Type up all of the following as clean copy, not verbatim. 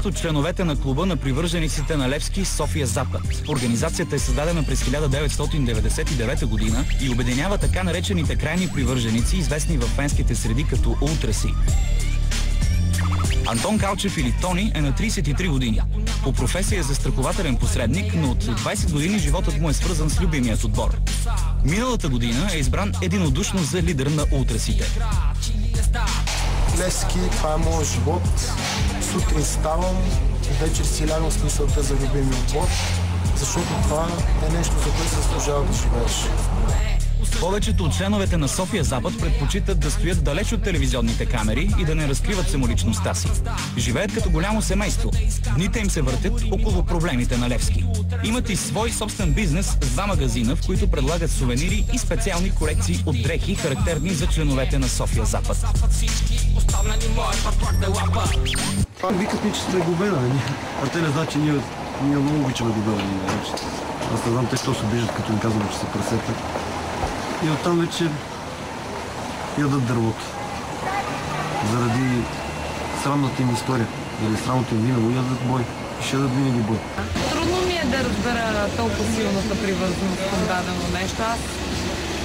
От членовете на клуба на привържениците на Левски София Запад. Организацията е създадена през 1999 година и обединява така наречените крайни привърженици, известни в фенските среди като ултраси. Антон Калчев или Тони е на 33 години. По професия е застрахователен посредник, но от 20 години животът му е свързан с любимият отбор. Миналата година е избран единодушно за лидер на ултрасите. Левски, това е моят живот. Сутрин ставам, вечер си лягам с мисълта за любимия отбор, защото това е нещо, за което заслужава да живееш. Повечето от членовете на София Запад предпочитат да стоят далеч от телевизионните камери и да не разкриват самоличността си. Живеят като голямо семейство. Дните им се въртят около проблемите на Левски. Имат и свой собствен бизнес с 2 магазина, в които предлагат сувенири и специални колекции от дрехи, характерни за членовете на София Запад. Викат ми, че сме губена, а те не знаят, че ние много обичаме губена. Аз не знам те, що се обиждат, като им казвам, че са прасета. И оттам вече ядат дървото. Заради срамната им история, заради срамното им минало, ядат бой. И ще ядат винаги бой. Трудно ми е да разбера толкова силната привързаност към дадено нещо. Аз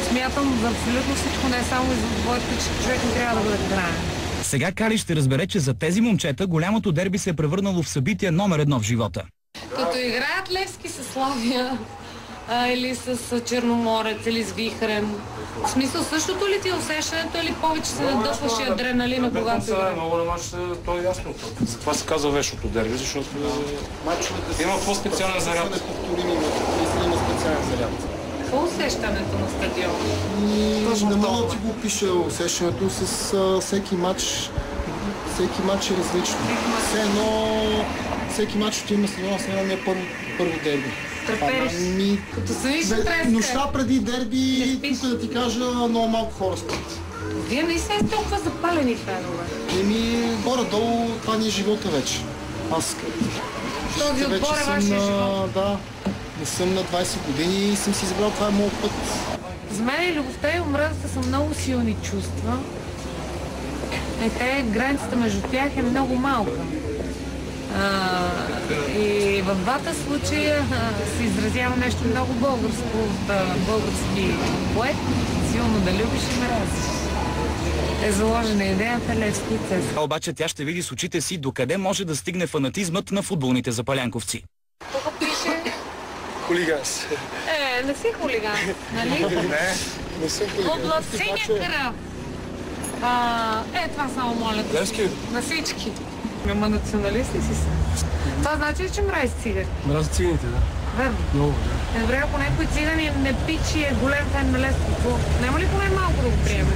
смятам за абсолютно всичко, не само и за отборите, че човек не трябва да бъде краен. Сега Кали ще разбере, че за тези момчета голямото дерби се е превърнало в събитие номер 1 в живота. Като играят Левски с Славия, или с Черноморец, или с Вихрен. В смисъл, същото ли ти е усещането, или повече се надъхваш и адреналина, когато играеш? Много на мач, то е ясно. Затова се казва вешното дерби, защото има по-специален заряд. Има специален заряд. Какво е усещането на стадиона? Не мога да ти го опиша усещането с всеки матч. Всеки матч е различно. Все едно, всеки матч ще има стадиона, все едно не е първо дерби. Трепериш. Като съвиш треска. Нощта преди дерби, тук да ти кажа, много малко хора спят. Вие наистина сте толкова запалени фенове. Горе-долу, това ни е живота вече. Аз този отбор е вашия живот. Да, не съм на 20 години и съм си избрал, това е моят път. За мен любовта и омразата са много силни чувства. Границата между тях е много малка. И в двата случая се изразява нещо много българско, български поет, силно да любиш и мразиш. Е заложена идеята Левски и ЦСКА. Обаче тя ще види с очите си докъде може да стигне фанатизмът на футболните запалянковци. Тук пише... Хулиганс. Не си хулиган, нали? Не съм хулиган. Обласения кръв. Това само моля. Левски? На всички. Ама националисти си са. Това значи ли, че мрази цигари? Мрази циганите, да. Верно. Много, да. Добре, ако някой цигани не пичи е голем фен на Левски, няма ли поне малко да го приемеш?